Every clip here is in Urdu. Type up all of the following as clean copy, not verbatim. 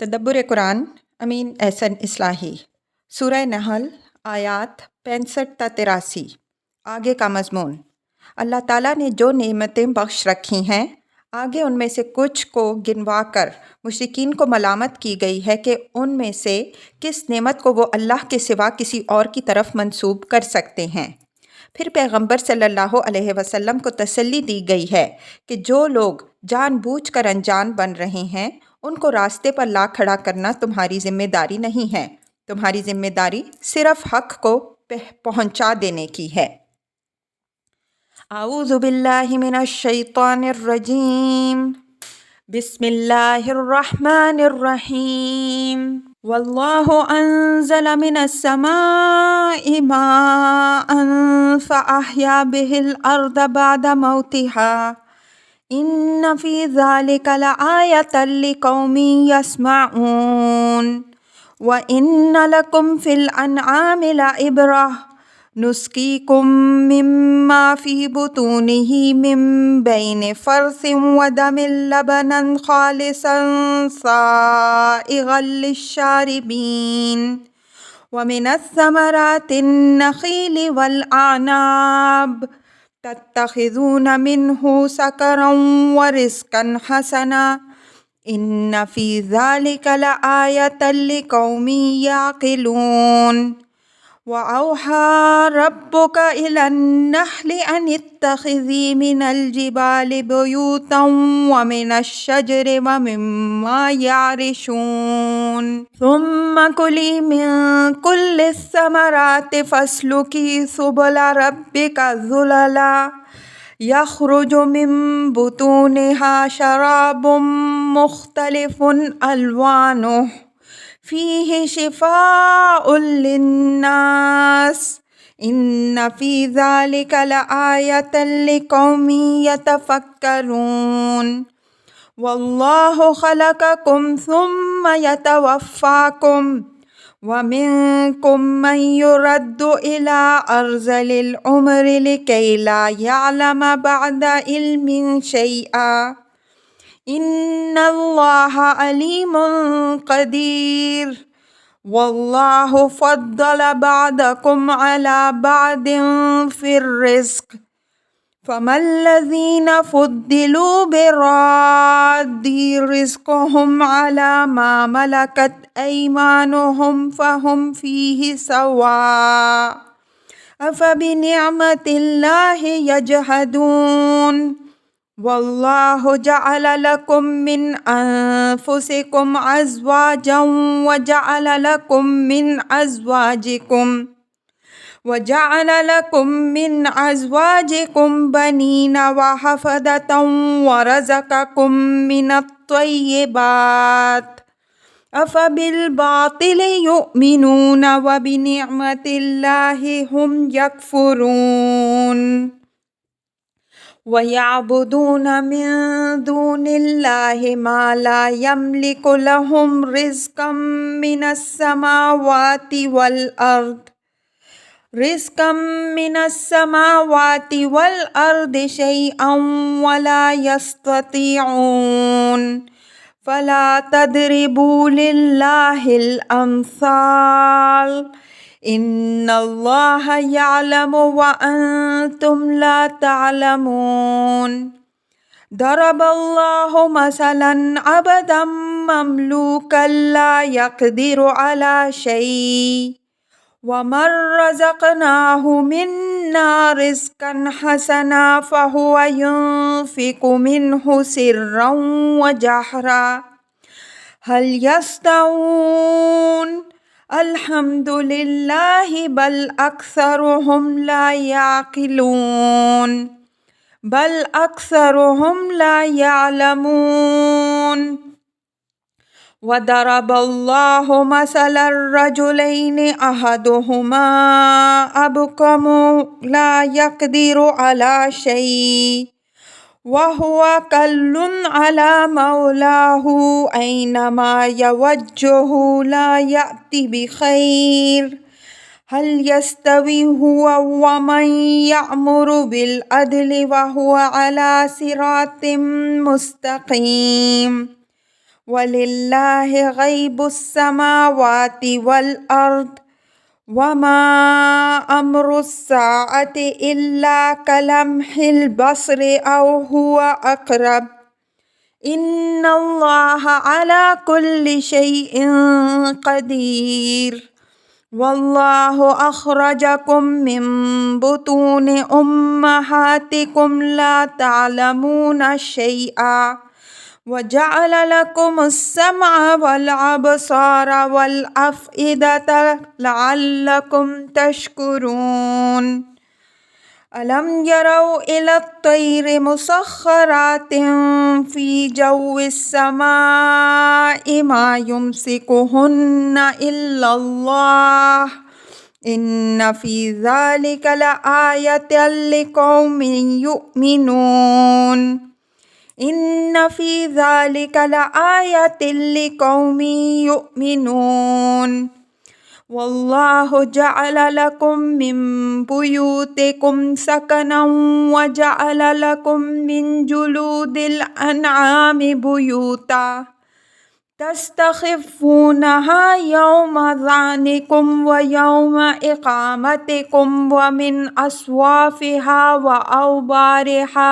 تدبر قرآن امین احسن اصلاحی سورہ نحل آیات 65 تا 83۔ آگے کا مضمون: اللہ تعالیٰ نے جو نعمتیں بخش رکھی ہیں، آگے ان میں سے کچھ کو گنوا کر مشرکین کو ملامت کی گئی ہے کہ ان میں سے کس نعمت کو وہ اللہ کے سوا کسی اور کی طرف منسوب کر سکتے ہیں۔ پھر پیغمبر صلی اللہ علیہ وسلم کو تسلی دی گئی ہے کہ جو لوگ جان بوجھ کر انجان بن رہے ہیں، ان کو راستے پر لا کھڑا کرنا تمہاری ذمہ داری نہیں ہے، تمہاری ذمہ داری صرف حق کو پہنچا دینے کی ہے۔ اعوذ باللہ من الشیطان الرجیم، بسم اللہ الرحمن الرحیم۔ واللہ انزل من السماء ماء فأحیا به الارض بعد موتها ان فی ذلک لآیۃ لقوم یسمعون وان لکم فی الانعام لعبرۃ نسقیکم مما فی بطونہ من بین فرث ودم لبنا خالصا سائغا للشاربین ومن الثمرات النخیل والاعناب تتخذون منہ سکرا ورزقا حسنا ان فی ذلک لآیۃ لقوم یعقلون وأوحى ربك إلى النحل أن اتخذي من الجبال بيوتا ومن الشجر ومما يعرشون ثم كلي من كل الثمرات فاسلكي سبل ربك ذللا يخرج من بطونها شراب مختلف ألوانه فيه شفاء للناس ان في ذلك لآية لقوم يتفكرون والله خلقكم ثم يتوفاكم ومنكم من يرد إلى أرذل العمر لكي لا يعلم بعد علم شيئا ان اللہ علیم قدیر واللہ فضل بعضکم علی بعض فی الرزق فما الذین فضلوا براد رزقهم علی ما ملکت ایمانهم فهم فیہ سواء افبنعمت اللہ یجحدون واللہ جعل لکم من انفسکم ازواجا وجعل لکم من ازواجکم بنین وحفدة ورزقکم من الطیبات افبالباطل یؤمنون وبنعمت اللہ ہم یکفرون وَيَعْبُدُونَ مِن دُونِ اللَّهِ مَا لَا يَمْلِكُ لَهُمْ رِزْقًا مِّنَ السَّمَاوَاتِ شَيْئًا وَلَا يَسْتَطِيعُونَ فَلَا تَضْرِبُوا لِلَّهِ الْأَمْثَالَ ان اللہ یعلم وانتم لا تعلمون ضرب اللہ مثلا عبدا مملوکا لا يقدر على شيء ومن رزقناہ منا رزقا حسنا فهو ينفق منہ سرا وجہرا هل يستوون الحمد للہ بل اکثرهم لا یعلمون وضرب اللہ مثلا الرجلین احدہما ابکم لا يقدر على شیء وهو کل على مولاه اینما یوجہ لا یأتی بخیر هل يستوي هو ومن يأمر بالعدل وهو على صراط مستقيم وَلِلَّهِ غَيْبُ السَّمَاوَاتِ وَالْأَرْضِ وَمَا أَمْرُ السَّاعَةِ إِلَّا كَلَمْحِ الْبَصَرِ أَوْ هُوَ أَقْرَبُ إِنَّ اللَّهَ عَلَى كُلِّ شَيْءٍ قَدِيرٌ وَاللَّهُ أَخْرَجَكُم مِّن بُطُونِ أُمَّهَاتِكُمْ لَا تَعْلَمُونَ شَيْئًا وَجَعَلَ لَكُمُ السَّمْعَ وَالْأَبْصَارَ وَالْأَفْئِدَةَ لَعَلَّكُمْ تَشْكُرُونَ أَلَمْ يَرَوْا إِلَى الطَّيْرِ مُسَخَّرَاتٍ فِي جَوِّ السَّمَاءِ مَا يُمْسِكُهُنَّ إِلَّا اللَّهُ إِنَّ فِي ذَلِكَ لَآيَةً لِقَوْمٍ يُؤْمِنُونَ إِنَّ فِي ذَلِكَ لَآيَةً لِقَوْمٍ يُؤْمِنُونَ وَاللَّهُ جَعَلَ لَكُم مِّن بُيُوتِكُمْ سَكَنًا وَجَعَلَ لَكُم مِّن جُلُودِ الْأَنْعَامِ بُيُوتًا تستخفونها يوم ظعنكم ويوم إقامتكم ومن أصوافها وأوبارها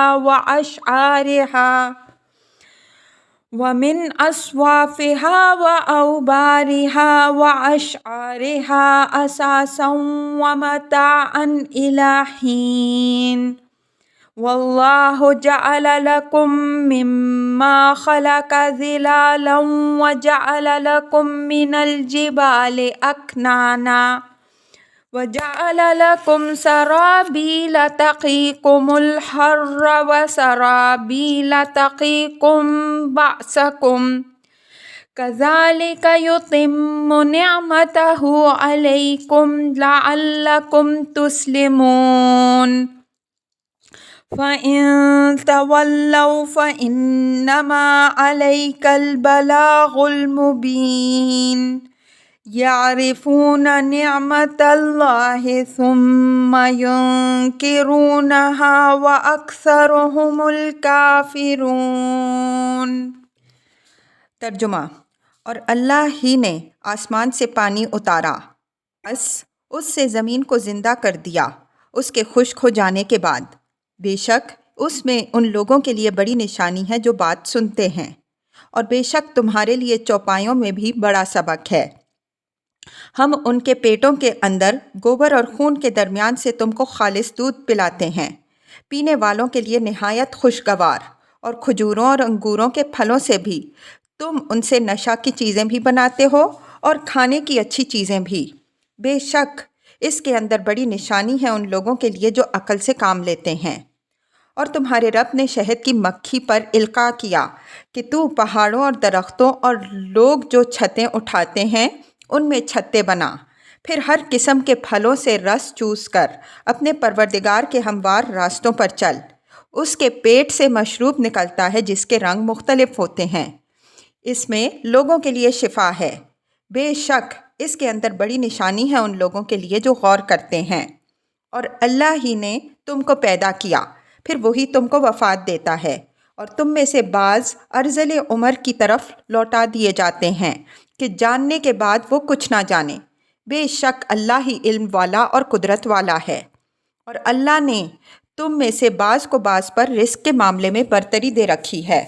وأشعارها أساسا ومتاعا إلى حين والله جعل لكم مما خلق ظلالا وجعل لكم من الجبال أكنانا وجعل لكم سرابيل تقيكم الحر وسرابيل تقيكم بأسكم كذلك يتم نعمته عليكم لعلكم تسلمون فإن تولوا فإنما عليك البلاغ المبين يعرفون نعمة الله ثم ينكرونها وأكثرهم الكافرون۔ ترجمہ: اور اللہ ہی نے آسمان سے پانی اتارا، بس اس سے زمین کو زندہ کر دیا اس کے خشک ہو جانے کے بعد۔ بے شک اس میں ان لوگوں کے لیے بڑی نشانی ہے جو بات سنتے ہیں، اور بے شک تمہارے لیے چوپایوں میں بھی بڑا سبق ہے۔ ہم ان کے پیٹوں کے اندر گوبر اور خون کے درمیان سے تم کو خالص دودھ پلاتے ہیں، پینے والوں کے لیے نہایت خوشگوار، اور کھجوروں اور انگوروں کے پھلوں سے بھی تم ان سے نشہ کی چیزیں بھی بناتے ہو اور کھانے کی اچھی چیزیں بھی۔ بے شک اس کے اندر بڑی نشانی ہے ان لوگوں کے لیے جو عقل سے کام لیتے ہیں۔ اور تمہارے رب نے شہد کی مکھی پر القاء کیا کہ تو پہاڑوں اور درختوں اور لوگ جو چھتیں اٹھاتے ہیں ان میں چھتے بنا، پھر ہر قسم کے پھلوں سے رس چوس کر اپنے پروردگار کے ہموار راستوں پر چل۔ اس کے پیٹ سے مشروب نکلتا ہے جس کے رنگ مختلف ہوتے ہیں، اس میں لوگوں کے لیے شفا ہے۔ بے شک اس کے اندر بڑی نشانی ہے ان لوگوں کے لیے جو غور کرتے ہیں۔ اور اللہ ہی نے تم کو پیدا کیا، پھر وہی تم کو وفات دیتا ہے، اور تم میں سے بعض ارذل عمر کی طرف لوٹا دیے جاتے ہیں کہ جاننے کے بعد وہ کچھ نہ جانے۔ بے شک اللہ ہی علم والا اور قدرت والا ہے۔ اور اللہ نے تم میں سے بعض کو بعض پر رزق کے معاملے میں برتری دے رکھی ہے،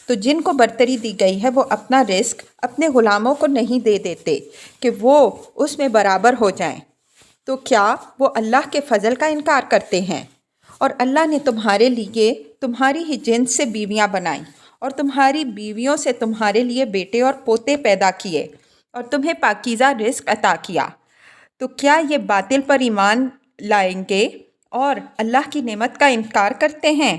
تو جن کو برتری دی گئی ہے وہ اپنا رزق اپنے غلاموں کو نہیں دے دیتے کہ وہ اس میں برابر ہو جائیں، تو کیا وہ اللہ کے فضل کا انکار کرتے ہیں؟ اور اللہ نے تمہارے لیے تمہاری ہی جنس سے بیویاں بنائیں اور تمہاری بیویوں سے تمہارے لیے بیٹے اور پوتے پیدا کیے اور تمہیں پاکیزہ رزق عطا کیا، تو کیا یہ باطل پر ایمان لائیں گے اور اللہ کی نعمت کا انکار کرتے ہیں؟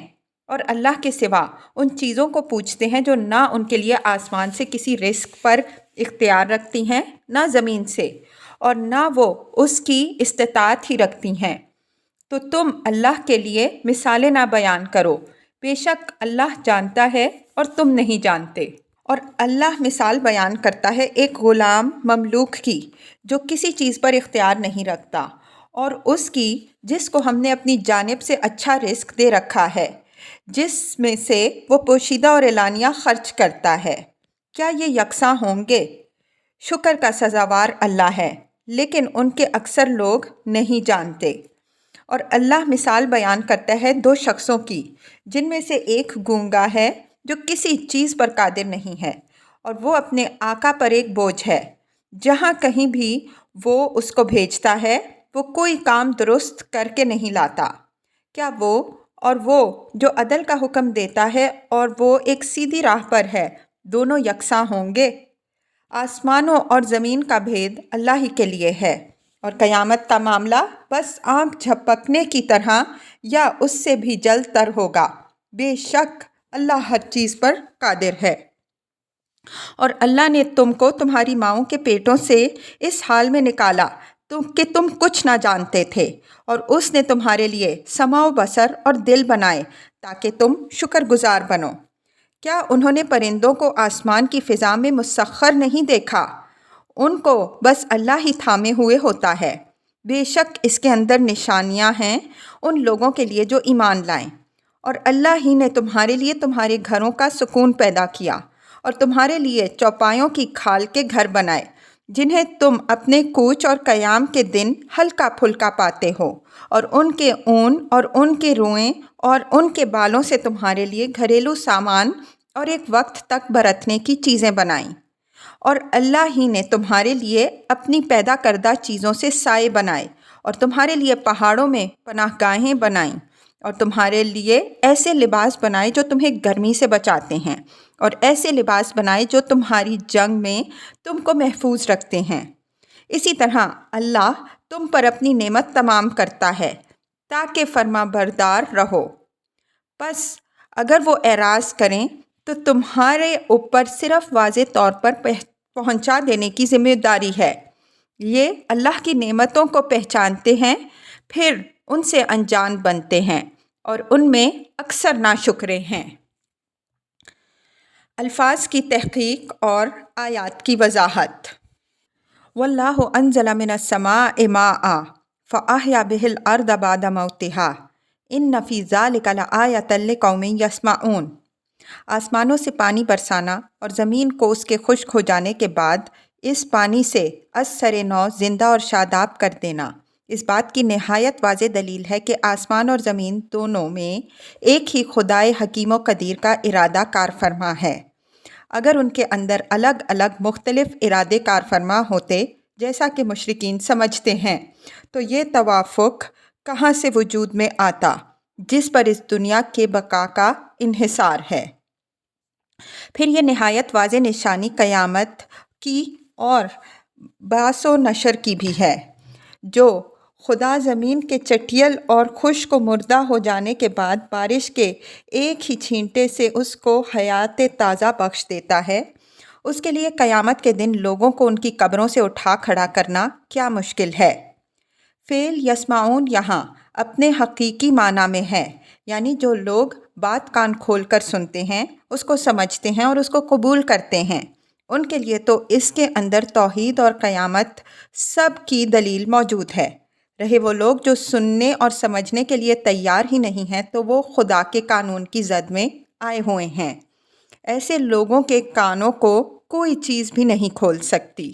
اور اللہ کے سوا ان چیزوں کو پوچھتے ہیں جو نہ ان کے لیے آسمان سے کسی رزق پر اختیار رکھتی ہیں نہ زمین سے، اور نہ وہ اس کی استطاعت ہی رکھتی ہیں، تو تم اللہ کے لیے مثالیں نہ بیان کرو، بے شک اللہ جانتا ہے اور تم نہیں جانتے۔ اور اللہ مثال بیان کرتا ہے ایک غلام مملوک کی جو کسی چیز پر اختیار نہیں رکھتا، اور اس کی جس کو ہم نے اپنی جانب سے اچھا رزق دے رکھا ہے، جس میں سے وہ پوشیدہ اور اعلانیہ خرچ کرتا ہے۔ کیا یہ یکساں ہوں گے؟ شکر کا سزاوار اللہ ہے، لیکن ان کے اکثر لوگ نہیں جانتے۔ اور اللہ مثال بیان کرتا ہے دو شخصوں کی، جن میں سے ایک گونگا ہے جو کسی چیز پر قادر نہیں ہے، اور وہ اپنے آقا پر ایک بوجھ ہے۔ جہاں کہیں بھی وہ اس کو بھیجتا ہے، وہ کوئی کام درست کر کے نہیں لاتا۔ کیا وہ جو عدل کا حکم دیتا ہے اور وہ ایک سیدھی راہ پر ہے، دونوں یکساں ہوں گے؟ آسمانوں اور زمین کا بھید اللہ ہی کے لیے ہے، اور قیامت کا معاملہ بس آنکھ جھپکنے کی طرح یا اس سے بھی جلد تر ہوگا۔ بے شک اللہ ہر چیز پر قادر ہے۔ اور اللہ نے تم کو تمہاری ماؤں کے پیٹوں سے اس حال میں نکالا کہ تم کچھ نہ جانتے تھے، اور اس نے تمہارے لیے سمع و بصر اور دل بنائے تاکہ تم شکر گزار بنو۔ کیا انہوں نے پرندوں کو آسمان کی فضا میں مسخر نہیں دیکھا؟ ان کو بس اللہ ہی تھامے ہوئے ہوتا ہے۔ بے شک اس کے اندر نشانیاں ہیں ان لوگوں کے لیے جو ایمان لائیں۔ اور اللہ ہی نے تمہارے لیے تمہارے گھروں کا سکون پیدا کیا، اور تمہارے لیے چوپایوں کی کھال کے گھر بنائے، جنہیں تم اپنے کوچ اور قیام کے دن ہلکا پھلکا پاتے ہو، اور ان کے اون اور ان کے روئیں اور ان کے بالوں سے تمہارے لیے گھریلو سامان اور ایک وقت تک برتنے کی چیزیں بنائیں۔ اور اللہ ہی نے تمہارے لیے اپنی پیدا کردہ چیزوں سے سائے بنائے، اور تمہارے لیے پہاڑوں میں پناہ گاہیں بنائیں، اور تمہارے لیے ایسے لباس بنائے جو تمہیں گرمی سے بچاتے ہیں، اور ایسے لباس بنائے جو تمہاری جنگ میں تم کو محفوظ رکھتے ہیں۔ اسی طرح اللہ تم پر اپنی نعمت تمام کرتا ہے تاکہ فرما بردار رہو۔ پس اگر وہ اعراض کریں تو تمہارے اوپر صرف واضح طور پر پہنچا دینے کی ذمہ داری ہے۔ یہ اللہ کی نعمتوں کو پہچانتے ہیں، پھر ان سے انجان بنتے ہیں، اور ان میں اکثر ناشکرے ہیں۔ الفاظ کی تحقیق اور آیات کی وضاحت۔ واللہ انزل من السماء ماء فاحیا بہ الارض بعد موتها ان فی ذلک لآیۃ لقوم یسمعون۔ آسمانوں سے پانی برسانا اور زمین کو اس کے خشک ہو جانے کے بعد اس پانی سے از سر نو زندہ اور شاداب کر دینا، اس بات کی نہایت واضح دلیل ہے کہ آسمان اور زمین دونوں میں ایک ہی خدائے حکیم و قدیر کا ارادہ کار فرما ہے۔ اگر ان کے اندر الگ الگ مختلف ارادے کار فرما ہوتے، جیسا کہ مشرکین سمجھتے ہیں، تو یہ توافق کہاں سے وجود میں آتا جس پر اس دنیا کے بقا کا انحصار ہے؟ پھر یہ نہایت واضح نشانی قیامت کی اور بعث و نشر کی بھی ہے، جو خدا زمین کے چٹیل اور خشک و مردہ ہو جانے کے بعد بارش کے ایک ہی چھینٹے سے اس کو حیات تازہ بخش دیتا ہے، اس کے لیے قیامت کے دن لوگوں کو ان کی قبروں سے اٹھا کھڑا کرنا کیا مشکل ہے۔ فعل یسمعون یہاں اپنے حقیقی معنی میں ہے، یعنی جو لوگ بات کان کھول کر سنتے ہیں، اس کو سمجھتے ہیں اور اس کو قبول کرتے ہیں، ان کے لیے تو اس کے اندر توحید اور قیامت سب کی دلیل موجود ہے۔ رہے وہ لوگ جو سننے اور سمجھنے کے لیے تیار ہی نہیں ہیں، تو وہ خدا کے قانون کی زد میں آئے ہوئے ہیں۔ ایسے لوگوں کے کانوں کو کوئی چیز بھی نہیں کھول سکتی۔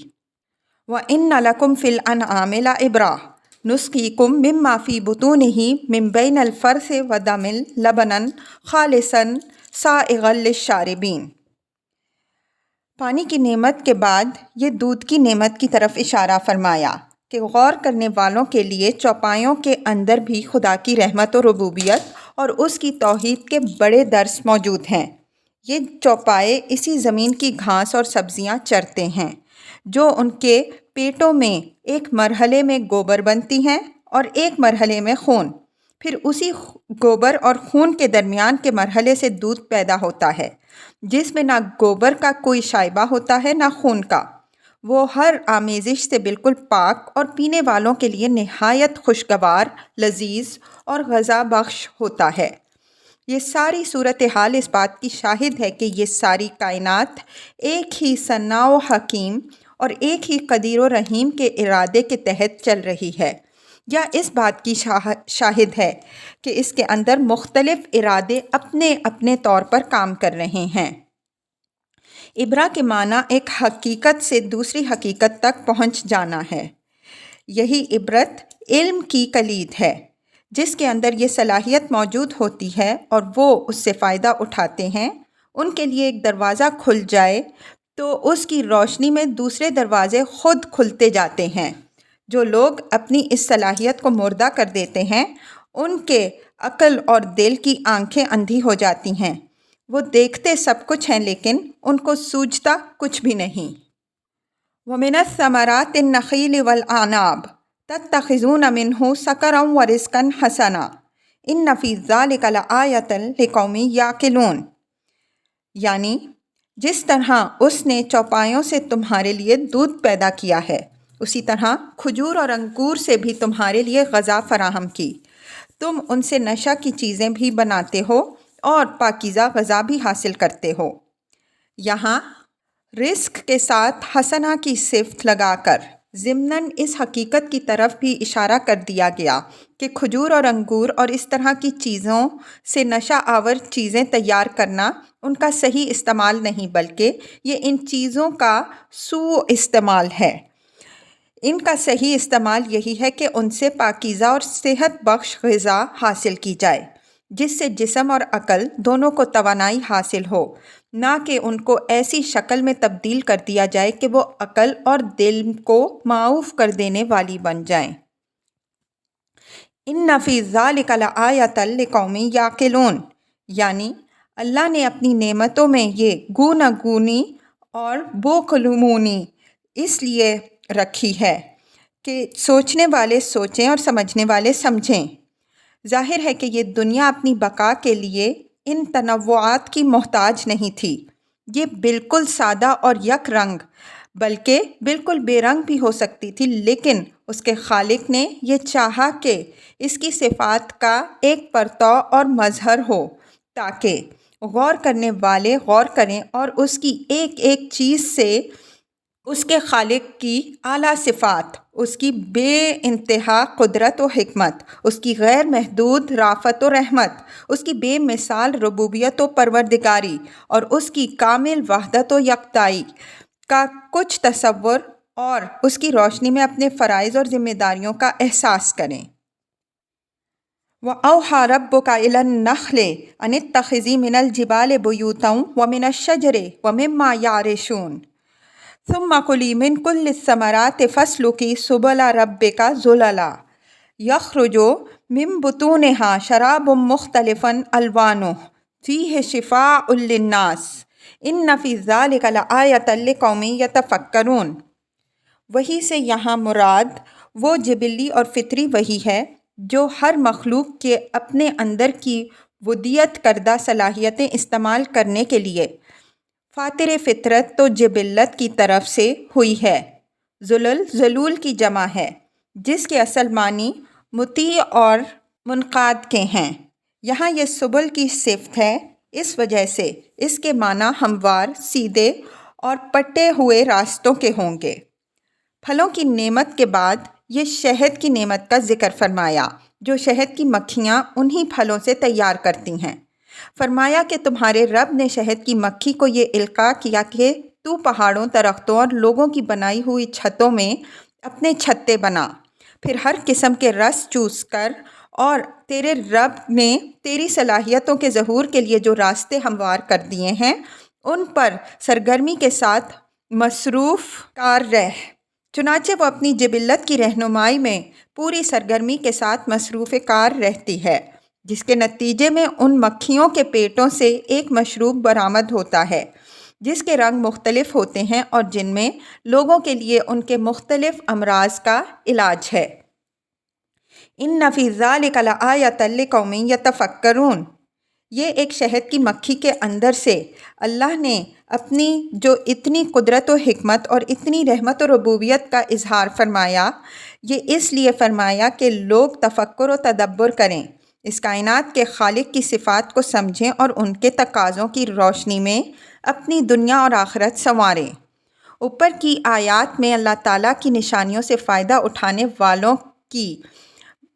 وَإِنَّ لَكُمْ فِي الْأَنْعَامِ لَعِبْرَةً نُسْقِيكُم مِّمَّا فِي بُطُونِهِ مِن بَيْنِ الْفَرْثِ وَدَمٍ لَبَنًا خَالِصًا سَائِغًا لِلشَّارِبِينَ۔ پانی کی نعمت کے بعد یہ دودھ کی نعمت کی طرف اشارہ فرمایا کہ غور کرنے والوں کے لیے چوپایوں کے اندر بھی خدا کی رحمت و ربوبیت اور اس کی توحید کے بڑے درس موجود ہیں۔ یہ چوپائے اسی زمین کی گھاس اور سبزیاں چرتے ہیں، جو ان کے پیٹوں میں ایک مرحلے میں گوبر بنتی ہیں اور ایک مرحلے میں خون، پھر اسی گوبر اور خون کے درمیان کے مرحلے سے دودھ پیدا ہوتا ہے، جس میں نہ گوبر کا کوئی شائبہ ہوتا ہے نہ خون کا۔ وہ ہر آمیزش سے بالکل پاک اور پینے والوں کے لیے نہایت خوشگوار، لذیذ اور غذا بخش ہوتا ہے۔ یہ ساری صورتحال اس بات کی شاہد ہے کہ یہ ساری کائنات ایک ہی صنع و حکیم اور ایک ہی قدیر و رحیم کے ارادے کے تحت چل رہی ہے، یا اس بات کی شاہد ہے کہ اس کے اندر مختلف ارادے اپنے اپنے طور پر کام کر رہے ہیں۔ عبرہ کے معنی ایک حقیقت سے دوسری حقیقت تک پہنچ جانا ہے۔ یہی عبرت علم کی کلید ہے۔ جس کے اندر یہ صلاحیت موجود ہوتی ہے اور وہ اس سے فائدہ اٹھاتے ہیں، ان کے لیے ایک دروازہ کھل جائے تو اس کی روشنی میں دوسرے دروازے خود کھلتے جاتے ہیں۔ جو لوگ اپنی اس صلاحیت کو مردہ کر دیتے ہیں، ان کے عقل اور دل کی آنکھیں اندھی ہو جاتی ہیں۔ وہ دیکھتے سب کچھ ہیں لیکن ان کو سوجتا کچھ بھی نہیں۔ وَمِنَ الثَّمَرَاتِ النَّخِيلِ وَالْأَعْنَابِ تَتَّخِذُونَ مِنْهُ سَكَرًا وَرِزْقًا حَسَنًا إِنَّ فِي ذَلِكَ لَآيَةً لِقَوْمٍ يَعْقِلُونَ، یعنی جس طرح اس نے چوپایوں سے تمہارے لیے دودھ پیدا کیا ہے، اسی طرح کھجور اور انگور سے بھی تمہارے لیے غذا فراہم کی۔ تم ان سے نشہ کی چیزیں بھی بناتے ہو اور پاکیزہ غذا بھی حاصل کرتے ہو۔ یہاں رزق کے ساتھ حسنہ کی صفت لگا کر ضمناً اس حقیقت کی طرف بھی اشارہ کر دیا گیا کہ کھجور اور انگور اور اس طرح کی چیزوں سے نشہ آور چیزیں تیار کرنا ان کا صحیح استعمال نہیں، بلکہ یہ ان چیزوں کا سوء استعمال ہے۔ ان کا صحیح استعمال یہی ہے کہ ان سے پاکیزہ اور صحت بخش غذا حاصل کی جائے، جس سے جسم اور عقل دونوں کو توانائی حاصل ہو، نہ کہ ان کو ایسی شکل میں تبدیل کر دیا جائے کہ وہ عقل اور دل کو معوف کر دینے والی بن جائیں۔ إِنَّ فِي ذَلِكَ لَآيَةً لِقَوْمٍ يَعْقِلُونَ، یعنی اللہ نے اپنی نعمتوں میں یہ گوناگونی اور بوقلمونی اس لیے رکھی ہے کہ سوچنے والے سوچیں اور سمجھنے والے سمجھیں۔ ظاہر ہے کہ یہ دنیا اپنی بقا کے لیے ان تنوعات کی محتاج نہیں تھی۔ یہ بالکل سادہ اور یک رنگ بلکہ بالکل بے رنگ بھی ہو سکتی تھی، لیکن اس کے خالق نے یہ چاہا کہ اس کی صفات کا ایک پرتو اور مظہر ہو تاکہ غور کرنے والے غور کریں اور اس کی ایک ایک چیز سے اس کے خالق کی اعلیٰ صفات، اس کی بے انتہا قدرت و حکمت، اس کی غیر محدود رافت و رحمت، اس کی بے مثال ربوبیت و پروردگاری اور اس کی کامل وحدت و یکتائی کا کچھ تصور اور اس کی روشنی میں اپنے فرائض اور ذمہ داریوں کا احساس کریں۔ وَأَوْحَىٰ رَبُّكَ إِلَى النَّخْلِ أَنِ اتَّخِذِي مِنَ الْجِبَالِ بُيُوتًا وَمِنَ الشَّجَرِ وَمِمَّا يَعْرِشُونَ ثُمَّ كُلِي مِن كُلِّ الثَّمَرَاتِ فَاسْلُكِي سُبُلَ رَبِّكَ ذُلَلًا يَخْرُجُ مِن بُطُونِهَا شَرَابٌ مُخْتَلِفٌ أَلْوَانُهُ فِيهِ شِفَاءٌ لِلنَّاسِ إِنَّ فِي ذَلِكَ لَآيَةً لِقَوْمٍ يَتَفَكَّرُونَ۔ وہی سے یہاں مراد وہ جبلی اور فطری وہی ہے جو ہر مخلوق کے اپنے اندر کی ودیت کردہ صلاحیتیں استعمال کرنے کے لیے فاطر فطرت تو جبلت کی طرف سے ہوئی ہے۔ ذلل ذلول کی جمع ہے جس کے اصل معنی مطیع اور منقاد کے ہیں۔ یہاں یہ سبل کی صفت ہے، اس وجہ سے اس کے معنی ہموار، سیدھے اور پٹے ہوئے راستوں کے ہوں گے۔ پھلوں کی نعمت کے بعد یہ شہد کی نعمت کا ذکر فرمایا جو شہد کی مکھیاں انہی پھلوں سے تیار کرتی ہیں۔ فرمایا کہ تمہارے رب نے شہد کی مکھی کو یہ القاء کیا کہ تو پہاڑوں، درختوں اور لوگوں کی بنائی ہوئی چھتوں میں اپنے چھتے بنا، پھر ہر قسم کے رس چوس کر، اور تیرے رب نے تیری صلاحیتوں کے ظہور کے لیے جو راستے ہموار کر دیے ہیں ان پر سرگرمی کے ساتھ مصروف کار رہ۔ چنانچہ وہ اپنی جبلت کی رہنمائی میں پوری سرگرمی کے ساتھ مصروف کار رہتی ہے، جس کے نتیجے میں ان مکھیوں کے پیٹوں سے ایک مشروب برآمد ہوتا ہے جس کے رنگ مختلف ہوتے ہیں اور جن میں لوگوں کے لیے ان کے مختلف امراض کا علاج ہے۔ إِنَّ فِي ذَلِكَ لَآيَةً لِقَوْمٍ يَتَفَكَّرُونَ، یہ ایک شہد کی مکھی کے اندر سے اللہ نے اپنی جو اتنی قدرت و حکمت اور اتنی رحمت و ربوبیت کا اظہار فرمایا، یہ اس لیے فرمایا کہ لوگ تفکر و تدبر کریں، اس کائنات کے خالق کی صفات کو سمجھیں اور ان کے تقاضوں کی روشنی میں اپنی دنیا اور آخرت سنواریں۔ اوپر کی آیات میں اللہ تعالیٰ کی نشانیوں سے فائدہ اٹھانے والوں کی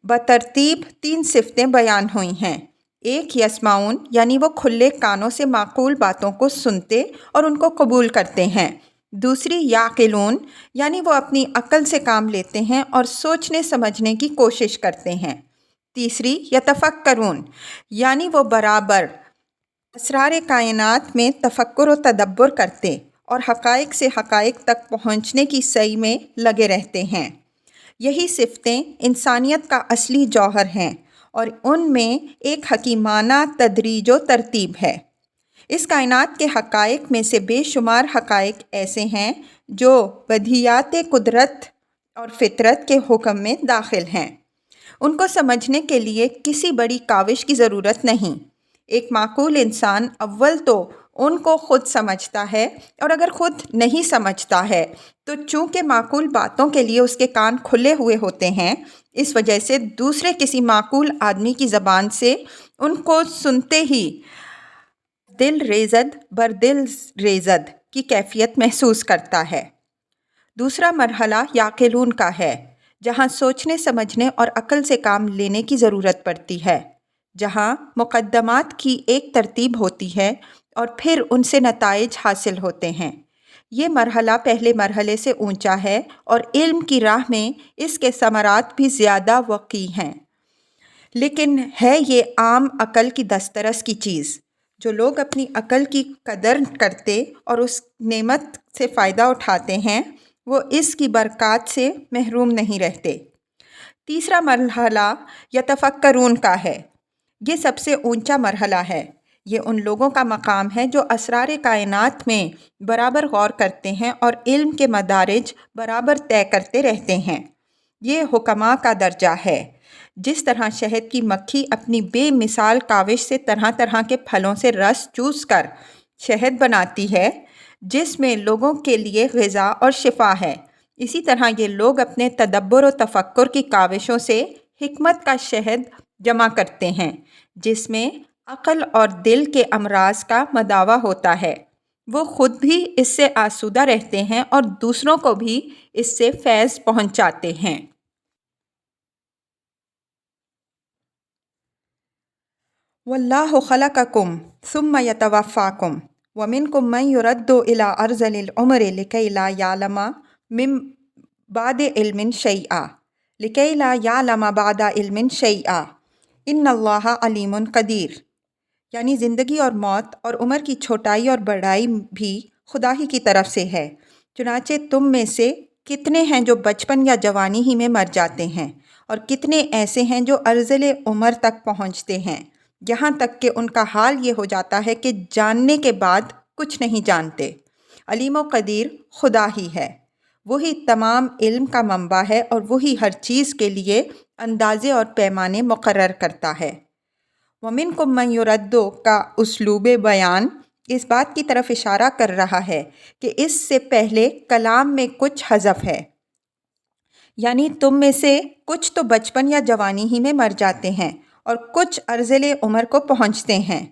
بترتیب 3 صفتیں بیان ہوئی ہیں۔ ایک یسمعون یعنی وہ کھلے کانوں سے معقول باتوں کو سنتے اور ان کو قبول کرتے ہیں۔ دوسری یعقلون یعنی وہ اپنی عقل سے کام لیتے ہیں اور سوچنے سمجھنے کی کوشش کرتے ہیں۔ تیسری یتفکرون یعنی وہ برابر اسرار کائنات میں تفکر و تدبر کرتے اور حقائق سے حقائق تک پہنچنے کی سعی میں لگے رہتے ہیں۔ یہی صفتیں انسانیت کا اصلی جوہر ہیں اور ان میں ایک حکیمانہ تدریج و ترتیب ہے۔ اس کائنات کے حقائق میں سے بے شمار حقائق ایسے ہیں جو بدیہیات قدرت اور فطرت کے حکم میں داخل ہیں۔ ان کو سمجھنے کے لیے کسی بڑی کاوش کی ضرورت نہیں۔ ایک معقول انسان اول تو ان کو خود سمجھتا ہے، اور اگر خود نہیں سمجھتا ہے تو چونکہ معقول باتوں کے لیے اس کے کان کھلے ہوئے ہوتے ہیں، اس وجہ سے دوسرے کسی معقول آدمی کی زبان سے ان کو سنتے ہی دل ریزد بر دل ریزد کی کیفیت محسوس کرتا ہے۔ دوسرا مرحلہ یعقلون کا ہے، جہاں سوچنے سمجھنے اور عقل سے کام لینے کی ضرورت پڑتی ہے، جہاں مقدمات کی ایک ترتیب ہوتی ہے اور پھر ان سے نتائج حاصل ہوتے ہیں۔ یہ مرحلہ پہلے مرحلے سے اونچا ہے اور علم کی راہ میں اس کے ثمرات بھی زیادہ وقوع ہیں، لیکن ہے یہ عام عقل کی دسترس کی چیز۔ جو لوگ اپنی عقل کی قدر کرتے اور اس نعمت سے فائدہ اٹھاتے ہیں، وہ اس کی برکات سے محروم نہیں رہتے۔ تیسرا مرحلہ یتفکرون کا ہے۔ یہ سب سے اونچا مرحلہ ہے۔ یہ ان لوگوں کا مقام ہے جو اسرار کائنات میں برابر غور کرتے ہیں اور علم کے مدارج برابر طے کرتے رہتے ہیں۔ یہ حکماء کا درجہ ہے۔ جس طرح شہد کی مکھی اپنی بے مثال کاوش سے طرح طرح کے پھلوں سے رس چوس کر شہد بناتی ہے، جس میں لوگوں کے لیے غذا اور شفا ہے، اسی طرح یہ لوگ اپنے تدبر و تفکر کی کاوشوں سے حکمت کا شہد جمع کرتے ہیں، جس میں عقل اور دل کے امراض کا مداوع ہوتا ہے۔ وہ خود بھی اس سے آسودہ رہتے ہیں اور دوسروں کو بھی اس سے فیض پہنچاتے ہیں۔ واللہ خلقکم ثم یتوفاکم ومنکم من یرد الی ارذل العمر لکی لا یعلم من بعد علم شیئا بعد علم شیئا ان اللہ علیم قدیر۔ یعنی زندگی اور موت اور عمر کی چھوٹائی اور بڑائی بھی خدا ہی کی طرف سے ہے، چنانچہ تم میں سے کتنے ہیں جو بچپن یا جوانی ہی میں مر جاتے ہیں، اور کتنے ایسے ہیں جو ارذل عمر تک پہنچتے ہیں، یہاں تک کہ ان کا حال یہ ہو جاتا ہے کہ جاننے کے بعد کچھ نہیں جانتے۔ علیم و قدیر خدا ہی ہے، وہی تمام علم کا منبع ہے اور وہی ہر چیز کے لیے اندازے اور پیمانے مقرر کرتا ہے۔ وَمِنْكُمْ مَنْ يُرَدُّ کا اسلوب بیان اس بات کی طرف اشارہ کر رہا ہے کہ اس سے پہلے کلام میں کچھ حذف ہے، یعنی تم میں سے کچھ تو بچپن یا جوانی ہی میں مر جاتے ہیں اور کچھ ارذل عمر کو پہنچتے ہیں۔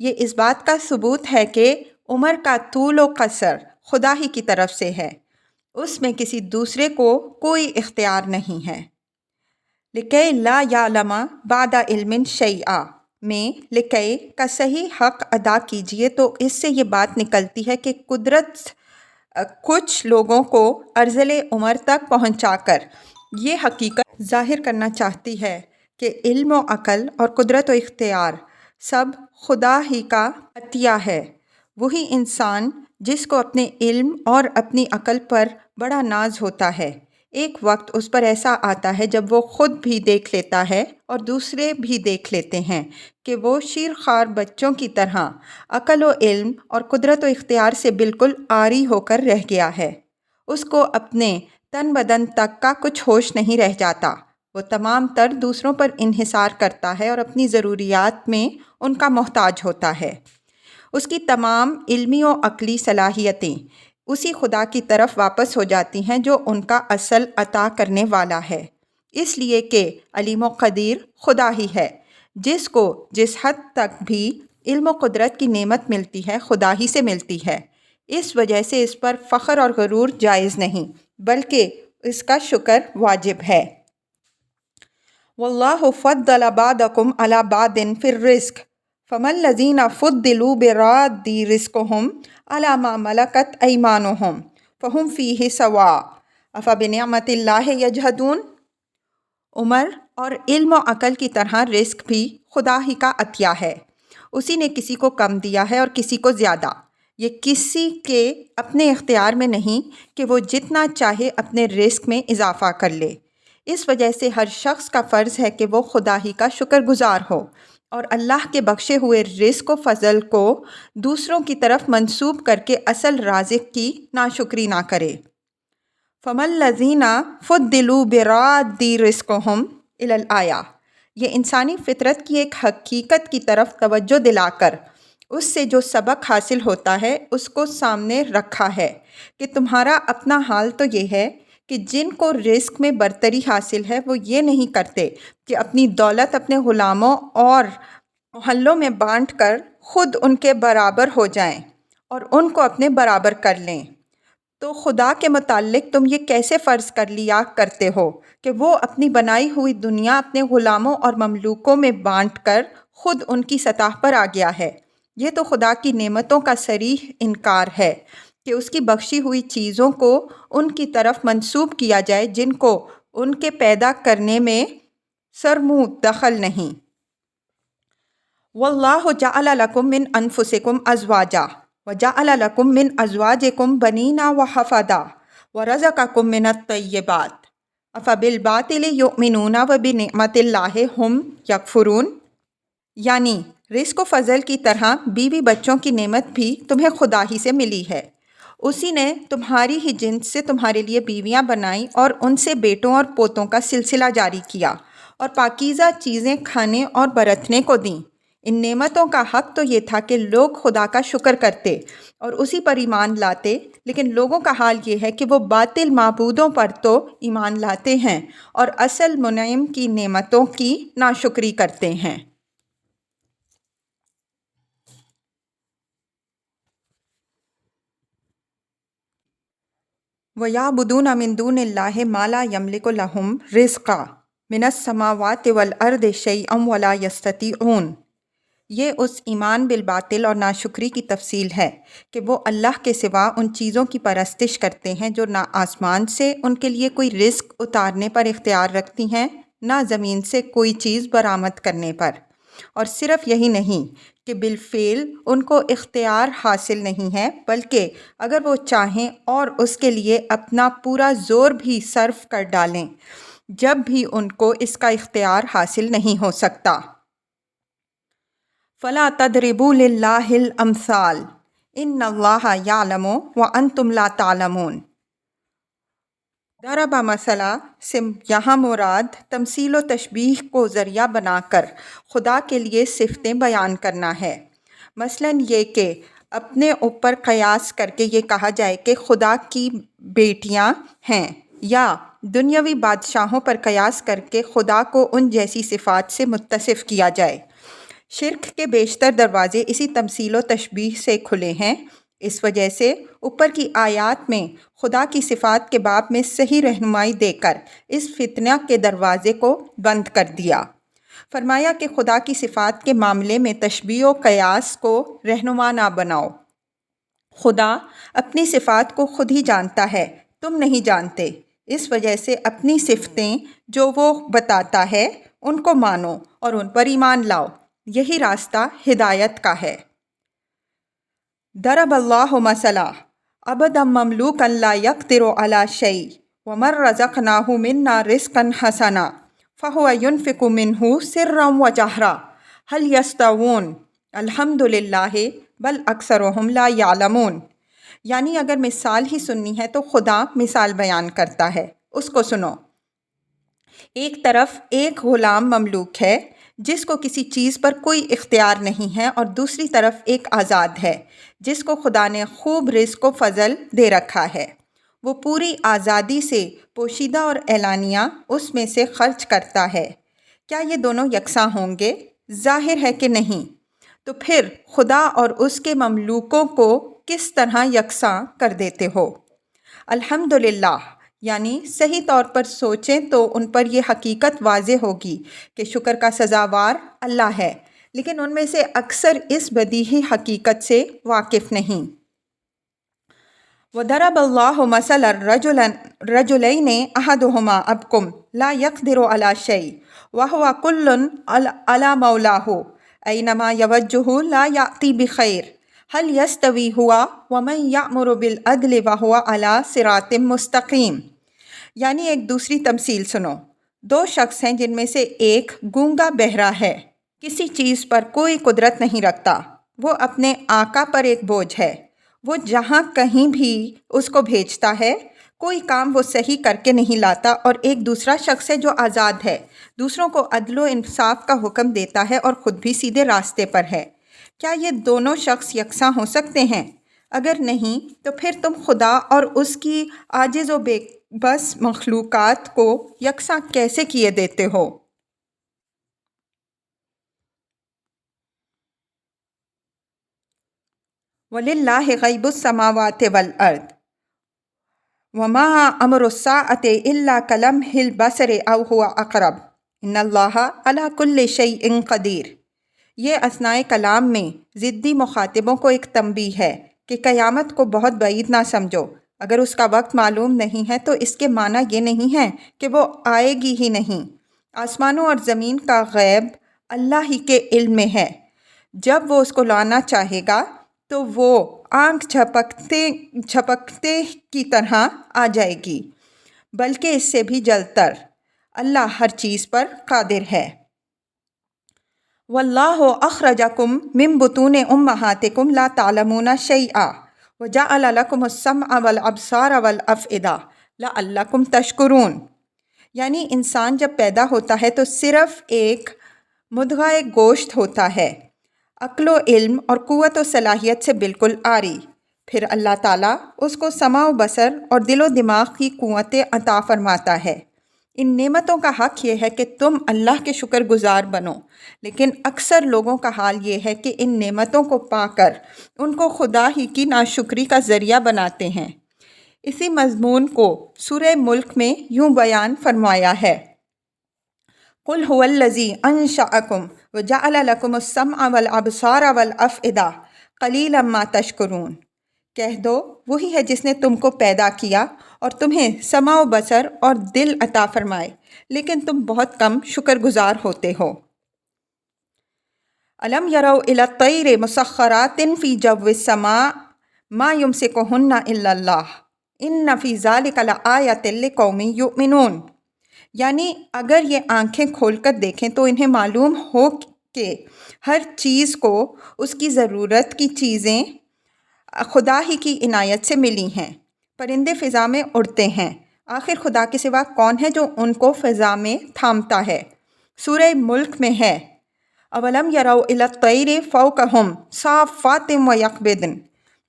یہ اس بات کا ثبوت ہے کہ عمر کا طول و قصر خدا ہی کی طرف سے ہے، اس میں کسی دوسرے کو کوئی اختیار نہیں ہے۔ لکی لا یعلم بعد علم شیئا میں لکی کا صحیح حق ادا کیجئے تو اس سے یہ بات نکلتی ہے کہ قدرت کچھ لوگوں کو ارذل عمر تک پہنچا کر یہ حقیقت ظاہر کرنا چاہتی ہے کہ علم و عقل اور قدرت و اختیار سب خدا ہی کا عطیہ ہے۔ وہی انسان جس کو اپنے علم اور اپنی عقل پر بڑا ناز ہوتا ہے، ایک وقت اس پر ایسا آتا ہے جب وہ خود بھی دیکھ لیتا ہے اور دوسرے بھی دیکھ لیتے ہیں کہ وہ شیرخوار بچوں کی طرح عقل و علم اور قدرت و اختیار سے بالکل عاری ہو کر رہ گیا ہے۔ اس کو اپنے تن بدن تک کا کچھ ہوش نہیں رہ جاتا، وہ تمام تر دوسروں پر انحصار کرتا ہے اور اپنی ضروریات میں ان کا محتاج ہوتا ہے۔ اس کی تمام علمی و عقلی صلاحیتیں اسی خدا کی طرف واپس ہو جاتی ہیں جو ان کا اصل عطا کرنے والا ہے، اس لیے کہ علیم و قدیر خدا ہی ہے۔ جس کو جس حد تک بھی علم و قدرت کی نعمت ملتی ہے خدا ہی سے ملتی ہے، اس وجہ سے اس پر فخر اور غرور جائز نہیں، بلکہ اس کا شکر واجب ہے۔ واللہ فضل بعضکم علی بعض فی الرزق فما الذین فضلوا براد رزقهم علی ما ملکت ایمانهم فہم فیہ سواء افبنعمت اللہ یجحدون۔ عمر اور علم و عقل کی طرح رزق بھی خدا ہی کا عطیہ ہے۔ اسی نے کسی کو کم دیا ہے اور کسی کو زیادہ۔ یہ کسی کے اپنے اختیار میں نہیں کہ وہ جتنا چاہے اپنے رزق میں اضافہ کر لے۔ اس وجہ سے ہر شخص کا فرض ہے کہ وہ خدا ہی کا شکر گزار ہو اور اللہ کے بخشے ہوئے رزق و فضل کو دوسروں کی طرف منسوب کر کے اصل رازق کی ناشکری نہ کرے۔ فَمَا الَّذِينَ فُضِّلُوا بِرَادِّ رِزْقِهِمْ إِلَى الْآيَةِ، یہ انسانی فطرت کی ایک حقیقت کی طرف توجہ دلا کر اس سے جو سبق حاصل ہوتا ہے اس کو سامنے رکھا ہے کہ تمہارا اپنا حال تو یہ ہے کہ جن کو رزق میں برتری حاصل ہے وہ یہ نہیں کرتے کہ اپنی دولت اپنے غلاموں اور محلوں میں بانٹ کر خود ان کے برابر ہو جائیں اور ان کو اپنے برابر کر لیں۔ تو خدا کے متعلق تم یہ کیسے فرض کر لیا کرتے ہو کہ وہ اپنی بنائی ہوئی دنیا اپنے غلاموں اور مملوکوں میں بانٹ کر خود ان کی سطح پر آ گیا ہے۔ یہ تو خدا کی نعمتوں کا صریح انکار ہے کہ اس کی بخشی ہوئی چیزوں کو ان کی طرف منسوب کیا جائے جن کو ان کے پیدا کرنے میں سرمو دخل نہیں۔ واللہ جعل لکم من انفسکم ازواجا وجعل لکم من ازواجکم بنینا وحفدا ورزقکم من الطیبات افبالباطل یؤمنون وبنعمت اللہ ہم یکفرون۔ یعنی رزق و فضل کی طرح بیوی بچوں کی نعمت بھی تمہیں خدا ہی سے ملی ہے۔ اسی نے تمہاری ہی جنس سے تمہارے لیے بیویاں بنائیں اور ان سے بیٹوں اور پوتوں کا سلسلہ جاری کیا اور پاکیزہ چیزیں کھانے اور برتنے کو دیں۔ ان نعمتوں کا حق تو یہ تھا کہ لوگ خدا کا شکر کرتے اور اسی پر ایمان لاتے، لیکن لوگوں کا حال یہ ہے کہ وہ باطل معبودوں پر تو ایمان لاتے ہیں اور اصل منعم کی نعمتوں کی ناشکری کرتے ہیں۔ وَيَعْبُدُونَ مِن دُونِ اللَّهِ مَا لَا يَمْلِكُ لَهُمْ رِزْقًا مِنَ السَّمَاوَاتِ وَالْأَرْضِ شَيْئًا وَلَا يَسْتَطِيعُونَ۔ یہ اس ایمان بالباطل اور ناشکری کی تفصیل ہے کہ وہ اللہ کے سوا ان چیزوں کی پرستش کرتے ہیں جو نہ آسمان سے ان کے لیے کوئی رزق اتارنے پر اختیار رکھتی ہیں، نہ زمین سے کوئی چیز برآمد کرنے پر۔ اور صرف یہی نہیں کہ بالفعل ان کو اختیار حاصل نہیں ہے، بلکہ اگر وہ چاہیں اور اس کے لیے اپنا پورا زور بھی صرف کر ڈالیں جب بھی ان کو اس کا اختیار حاصل نہیں ہو سکتا۔ فَلَا تَضْرِبُوا لِلَّهِ الْأَمْثَالَ إِنَّ اللَّهَ يَعْلَمُ وَأَنْتُمْ لَا تَعْلَمُونَ۔ ضرب مثلا سے یہاں مراد تمثیل و تشبیہ کو ذریعہ بنا کر خدا کے لیے صفتیں بیان کرنا ہے۔ مثلاً یہ کہ اپنے اوپر قیاس کر کے یہ کہا جائے کہ خدا کی بیٹیاں ہیں، یا دنیاوی بادشاہوں پر قیاس کر کے خدا کو ان جیسی صفات سے متصف کیا جائے۔ شرک کے بیشتر دروازے اسی تمثیل و تشبیہ سے کھلے ہیں۔ اس وجہ سے اوپر کی آیات میں خدا کی صفات کے باب میں صحیح رہنمائی دے کر اس فتنہ کے دروازے کو بند کر دیا۔ فرمایا کہ خدا کی صفات کے معاملے میں تشبیہ و قیاس کو رہنما نہ بناؤ۔ خدا اپنی صفات کو خود ہی جانتا ہے، تم نہیں جانتے۔ اس وجہ سے اپنی صفتیں جو وہ بتاتا ہے ان کو مانو اور ان پر ایمان لاؤ، یہی راستہ ہدایت کا ہے۔ ضرب اللہ مثلا عبدا مملوکا لا یقدر علی شیء ومن رزقناہ منا رزقا حسنا فہو ینفق منہ سرا وجہرا هل یستوون الحمد للہ بل اکثرہم لا یعلمون۔ یعنی اگر مثال ہی سننی ہے تو خدا مثال بیان کرتا ہے، اس کو سنو۔ ایک طرف ایک غلام مملوک ہے جس کو کسی چیز پر کوئی اختیار نہیں ہے، اور دوسری طرف ایک آزاد ہے جس کو خدا نے خوب رزق و فضل دے رکھا ہے۔ وہ پوری آزادی سے پوشیدہ اور اعلانیہ اس میں سے خرچ کرتا ہے۔ کیا یہ دونوں یکساں ہوں گے؟ ظاہر ہے کہ نہیں۔ تو پھر خدا اور اس کے مملوکوں کو کس طرح یکساں کر دیتے ہو؟ الحمدللہ، یعنی صحیح طور پر سوچیں تو ان پر یہ حقیقت واضح ہوگی کہ شکر کا سزاوار اللہ ہے، لیکن ان میں سے اکثر اس بدیہی حقیقت سے واقف نہیں۔ وَضَرَبَ اللَّهُ مَثَلًا رَجُلَيْنِ أَحَدُهُمَا أَبْكَمُ لَا يَقْدِرُ عَلَى شَيْءٍ وَهُوَ كُلٌّ عَلَى مَوْلَاهُ أَيْنَمَا يَوَجِّهُ لَا يَأْتِي بِخَيْرٍ هَلْ يَسْتَوِي هُوَ وَمَن يَأْمُرُ بِالْعَدْلِ وَهُوَ عَلَى صِرَاطٍ مُسْتَقِيمٍ۔ یعنی ایک دوسری تمثیل سنو۔ دو شخص ہیں جن میں سے ایک گونگا بہرا ہے، کسی چیز پر کوئی قدرت نہیں رکھتا، وہ اپنے آقا پر ایک بوجھ ہے، وہ جہاں کہیں بھی اس کو بھیجتا ہے، کوئی کام وہ صحیح کر کے نہیں لاتا، اور ایک دوسرا شخص ہے جو آزاد ہے، دوسروں کو عدل و انصاف کا حکم دیتا ہے اور خود بھی سیدھے راستے پر ہے۔ کیا یہ دونوں شخص یکساں ہو سکتے ہیں؟ اگر نہیں تو پھر تم خدا اور اس کی عاجز و بے بس مخلوقات کو یکساں کیسے کیے دیتے ہو؟ وَلِلَّهِ غَيْبُ السَّمَاوَاتِ وَالْأَرْضِ وَمَا أَمْرُ السَّاعَةِ إِلَّا كَلَمْحِ الْبَصَرِ أَوْ هُوَ أَقْرَبُ إِنَّ اللَّهَ عَلَى كُلِّ شَيْءٍ قَدِيرٌ۔ یہ اثناء کلام میں ضدی مخاطبوں کو ایک تنبیہ ہے کہ قیامت کو بہت بعید نہ سمجھو۔ اگر اس کا وقت معلوم نہیں ہے تو اس کے معنی یہ نہیں ہے کہ وہ آئے گی ہی نہیں۔ آسمانوں اور زمین کا غیب اللہ ہی کے علم میں ہے۔ جب وہ اس کو لانا چاہے گا تو وہ آنکھ جھپکتے کی طرح آ جائے گی، بلکہ اس سے بھی جلد تر۔ اللہ ہر چیز پر قادر ہے۔ وَاللَّهُ أَخْرَجَكُم مِّن بُطُونِ أُمَّهَاتِكُمْ لَا تَعْلَمُونَ شَيْئًا وَجَعَلَ لَكُمُ السَّمْعَ وَالْأَبْصَارَ وَالْأَفْئِدَةَ لَعَلَّكُمْ تَشْكُرُونَ۔ یعنی انسان جب پیدا ہوتا ہے تو صرف ایک مدغہ گوشت ہوتا ہے، عقل و علم اور قوت و صلاحیت سے بالکل عاری، پھر اللہ تعالیٰ اس کو سمع و بصر اور دل و دماغ کی قوتیں عطا فرماتا ہے۔ ان نعمتوں کا حق یہ ہے کہ تم اللہ کے شکر گزار بنو، لیکن اکثر لوگوں کا حال یہ ہے کہ ان نعمتوں کو پا کر ان کو خدا ہی کی ناشکری کا ذریعہ بناتے ہیں۔ اسی مضمون کو سورہ ملک میں یوں بیان فرمایا ہے: قُلْ هُوَ الَّذِي أَنشَأَكُمْ وَجَعَلَ لَكُمُ السَّمْعَ وَالْأَبْصَارَ وَالْأَفْئِدَةَ قَلِيلًا مَا تَشْكُرُونَ۔ کہہ دو وہی ہے جس نے تم کو پیدا کیا اور تمہیں سمع و بصر اور دل عطا فرمائے، لیکن تم بہت کم شکر گزار ہوتے ہو۔ أَلَمْ يَرَوْا إِلَى الطَّيْرِ مُسَخَّرَاتٍ فِي جَوِّ السَّمَاءِ مَا يُمْسِكُهُنَّ إِلَّا اللَّهُ إِنَّ فِي ذَلِكَ لَآيَةً لِقَوْمٍ يُؤْمِنُونَ۔ یعنی اگر یہ آنکھیں کھول کر دیکھیں تو انہیں معلوم ہو کہ ہر چیز کو اس کی ضرورت کی چیزیں خدا ہی کی عنایت سے ملی ہیں۔ پرندے فضا میں اڑتے ہیں، آخر خدا کے سوا کون ہے جو ان کو فضا میں تھامتا ہے؟ سورہ ملک میں ہے: اولم یروا الی الطیر فوقہم صافات ویقبضن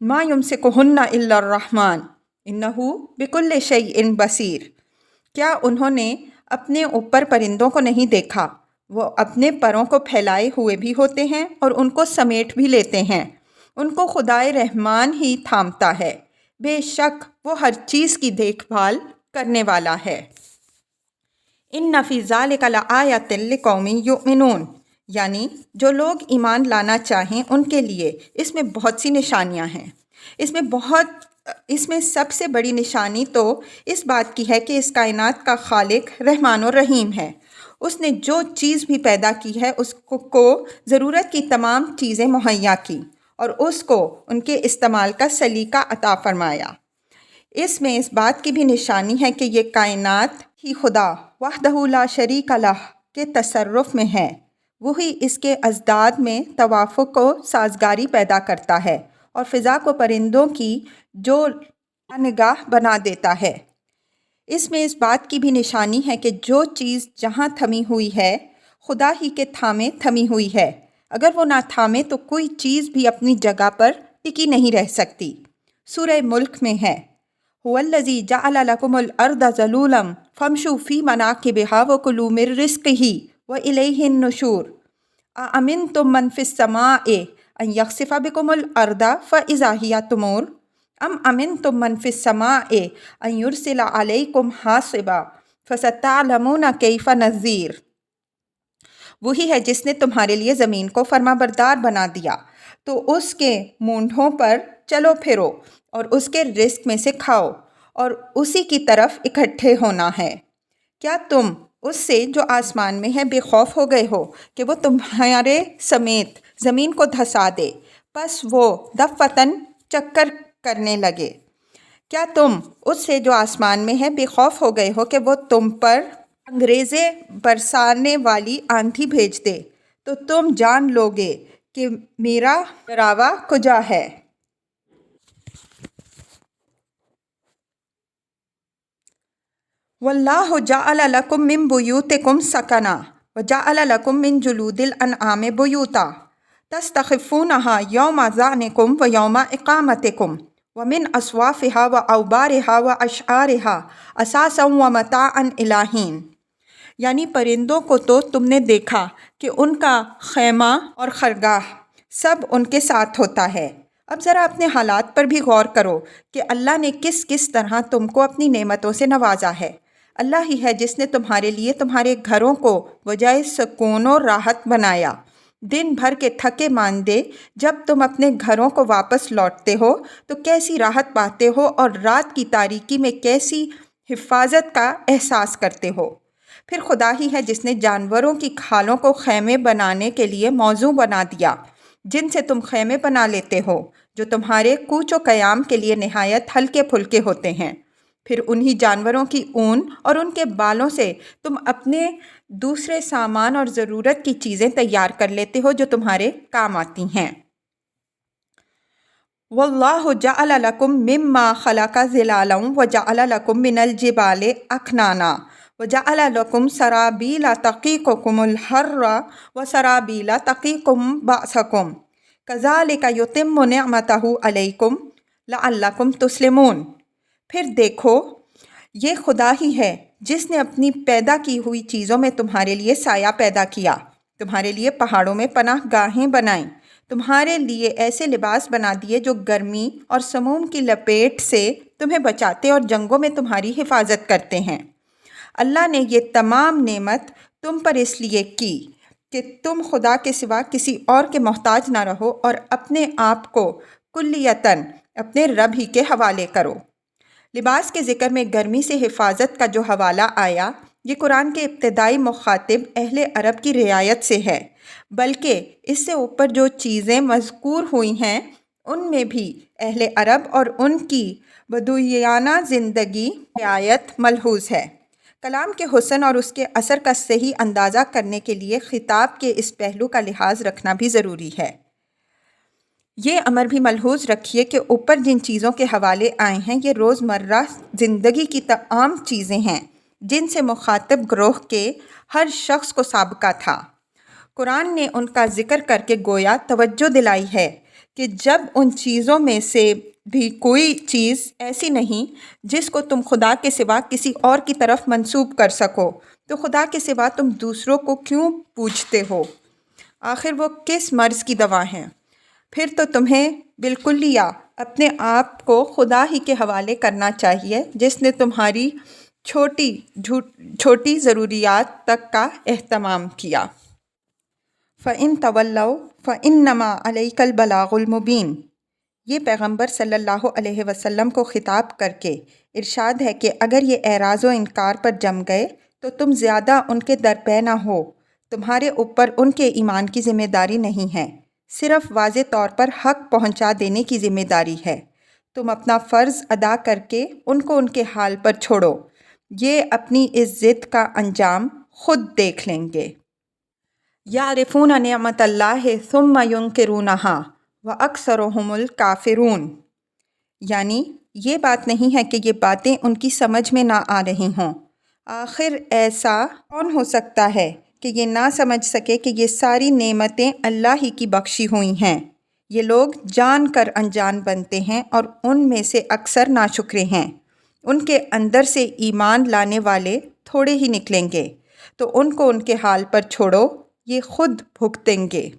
ما یمسکہن الا الرحمن انہ بکل شیء بصیر۔ کیا انہوں نے اپنے اوپر پرندوں کو نہیں دیکھا؟ وہ اپنے پروں کو پھیلائے ہوئے بھی ہوتے ہیں اور ان کو سمیٹ بھی لیتے ہیں، ان کو خدائے رحمان ہی تھامتا ہے، بے شک وہ ہر چیز کی دیکھ بھال کرنے والا ہے۔ ان فی ذلک لآیۃ لقوم یؤمنون۔ یعنی جو لوگ ایمان لانا چاہیں ان کے لیے اس میں بہت سی نشانیاں ہیں۔ اس میں سب سے بڑی نشانی تو اس بات کی ہے کہ اس کائنات کا خالق رحمان و رحیم ہے۔ اس نے جو چیز بھی پیدا کی ہے اس کو ضرورت کی تمام چیزیں مہیا کی اور اس کو ان کے استعمال کا سلیقہ عطا فرمایا۔ اس میں اس بات کی بھی نشانی ہے کہ یہ کائنات ہی خدا وحدہ لا شریک لہ کے تصرف میں ہے، وہی اس کے ازداد میں توافق و سازگاری پیدا کرتا ہے اور فضا کو پرندوں کی جو نگاہ بنا دیتا ہے۔ اس میں اس بات کی بھی نشانی ہے کہ جو چیز جہاں تھمی ہوئی ہے خدا ہی کے تھامے تھمی ہوئی ہے، اگر وہ نہ تھامے تو کوئی چیز بھی اپنی جگہ پر ٹکی نہیں رہ سکتی۔ سورہ ملک میں ہے: هُوَ الَّذِي جَعَلَ لَكُمُ الْأَرْضَ ذَلُولًا فَامْشُوا فِي مَنَاكِبِهَا وَكُلُوا مِن رِّزْقِهِ وَإِلَيْهِ النُّشُورُ أَأَمِنْتُم مَّن فِي السَّمَاءِ أَن يَخْسِفَ بِكُمُ الْأَرْضَ فَإِذَا هِيَ تَمُورُ۔ ام امنتم من فی السماء ان یرسل علیکم حاصبا فستعلمون کیف نذیر۔ وہی ہے جس نے تمہارے لیے زمین کو فرما بردار بنا دیا، تو اس کے مونڈھوں پر چلو پھرو اور اس کے رزق میں سے کھاؤ اور اسی کی طرف اکٹھے ہونا ہے۔ کیا تم اس سے جو آسمان میں ہے بے خوف ہو گئے ہو کہ وہ تمہارے سمیت زمین کو دھسا دے، پس وہ دفتن چکر کرنے لگے؟ کیا تم اس سے جو آسمان میں ہے بے خوف ہو گئے ہو کہ وہ تم پر انگریزیں برسانے والی آندھی بھیج دے؟ تو تم جان لوگے کہ میرا ڈراوا کجا ہے۔ وَاللَّهُ جَعَلَ لَكُم مِّن بُيُوتِكُمْ سَكَنًا وَجَعَلَ لَكُم مِّن جُلُودِ الْأَنْعَامِ بُيُوتًا تَسْتَخِفُونَهَا يَوْمَ ظَعْنِكُمْ وَيَوْمَ إِقَامَتِكُمْ وَمِنْ أَصْوَافِهَا وَأَوْبَارِهَا وَأَشْعَارِهَا أَثَاثًا وَمَتَاعًا إِلَىٰ حِينٍ۔ یعنی پرندوں کو تو تم نے دیکھا کہ ان کا خیمہ اور خرگاہ سب ان کے ساتھ ہوتا ہے۔ اب ذرا اپنے حالات پر بھی غور کرو کہ اللہ نے کس کس طرح تم کو اپنی نعمتوں سے نوازا ہے۔ اللہ ہی ہے جس نے تمہارے لیے تمہارے گھروں کو وجائے سکون و راحت بنایا۔ دن بھر کے تھکے ماندے جب تم اپنے گھروں کو واپس لوٹتے ہو تو کیسی راحت پاتے ہو اور رات کی تاریکی میں کیسی حفاظت کا احساس کرتے ہو۔ پھر خدا ہی ہے جس نے جانوروں کی کھالوں کو خیمے بنانے کے لیے موزوں بنا دیا، جن سے تم خیمے بنا لیتے ہو، جو تمہارے کوچ و قیام کے لیے نہایت ہلکے پھلکے ہوتے ہیں۔ پھر انہی جانوروں کی اون اور ان کے بالوں سے تم اپنے دوسرے سامان اور ضرورت کی چیزیں تیار کر لیتے ہو جو تمہارے کام آتی ہیں۔ وَاللَّهُ جَعَلَ لَكُم مِّمَّا خَلَقَ ظِلَالًا وَجَعَلَ لَكُم مِّنَ الْجِبَالِ أَكْنَانًا وَجَعَلَ لَكُمْ سَرَابِيلَ تَقِيكُمُ الْحَرَّ وَسَرَابِيلَ تَقِيكُم بَأْسَكُمْ كَذَٰلِكَ يُتِمُّ نِعْمَتَهُ عَلَيْكُمْ لَعَلَّكُمْ تُسْلِمُونَ۔ پھر دیکھو، یہ خدا ہی ہے جس نے اپنی پیدا کی ہوئی چیزوں میں تمہارے لیے سایہ پیدا کیا، تمہارے لیے پہاڑوں میں پناہ گاہیں بنائیں، تمہارے لیے ایسے لباس بنا دیے جو گرمی اور سموم کی لپیٹ سے تمہیں بچاتے اور جنگوں میں تمہاری حفاظت کرتے ہیں۔ اللہ نے یہ تمام نعمت تم پر اس لیے کی کہ تم خدا کے سوا کسی اور کے محتاج نہ رہو اور اپنے آپ کو کلیتاً اپنے رب ہی کے حوالے کرو۔ لباس کے ذکر میں گرمی سے حفاظت کا جو حوالہ آیا، یہ قرآن کے ابتدائی مخاطب اہل عرب کی رعایت سے ہے، بلکہ اس سے اوپر جو چیزیں مذکور ہوئی ہیں ان میں بھی اہل عرب اور ان کی بدویانہ زندگی رعایت ملحوظ ہے۔ کلام کے حسن اور اس کے اثر کا صحیح اندازہ کرنے کے لیے خطاب کے اس پہلو کا لحاظ رکھنا بھی ضروری ہے۔ یہ امر بھی ملحوظ رکھیے کہ اوپر جن چیزوں کے حوالے آئے ہیں یہ روزمرہ زندگی کی عام چیزیں ہیں جن سے مخاطب گروہ کے ہر شخص کو سابقہ تھا۔ قرآن نے ان کا ذکر کر کے گویا توجہ دلائی ہے کہ جب ان چیزوں میں سے بھی کوئی چیز ایسی نہیں جس کو تم خدا کے سوا کسی اور کی طرف منسوب کر سکو تو خدا کے سوا تم دوسروں کو کیوں پوجتے ہو؟ آخر وہ کس مرض کی دوا ہیں؟ پھر تو تمہیں بالکلیہ اپنے آپ کو خدا ہی کے حوالے کرنا چاہیے جس نے تمہاری چھوٹی ضروریات تک کا اہتمام کیا۔ فَإِن تَوَلَّوْا فَإِنَّمَا عَلَيْكَ الْبَلَاغُ الْمُبِينُ۔ یہ پیغمبر صلی اللہ علیہ وسلم کو خطاب کر کے ارشاد ہے کہ اگر یہ اعراض و انکار پر جم گئے تو تم زیادہ ان کے درپے نہ ہو، تمہارے اوپر ان کے ایمان کی ذمہ داری نہیں ہے، صرف واضح طور پر حق پہنچا دینے کی ذمہ داری ہے۔ تم اپنا فرض ادا کر کے ان کو ان کے حال پر چھوڑو، یہ اپنی اس ضد کا انجام خود دیکھ لیں گے۔ یعرفون نعمت اللہ ثم ینکرونہا واکثرہم الکافرون۔ یعنی یہ بات نہیں ہے کہ یہ باتیں ان کی سمجھ میں نہ آ رہی ہوں۔ آخر ایسا کون ہو سکتا ہے کہ یہ نہ سمجھ سکے کہ یہ ساری نعمتیں اللہ ہی کی بخشی ہوئی ہیں؟ یہ لوگ جان کر انجان بنتے ہیں اور ان میں سے اکثر ناشکرے ہیں۔ ان کے اندر سے ایمان لانے والے تھوڑے ہی نکلیں گے، تو ان کو ان کے حال پر چھوڑو، یہ خود بھگتیں گے۔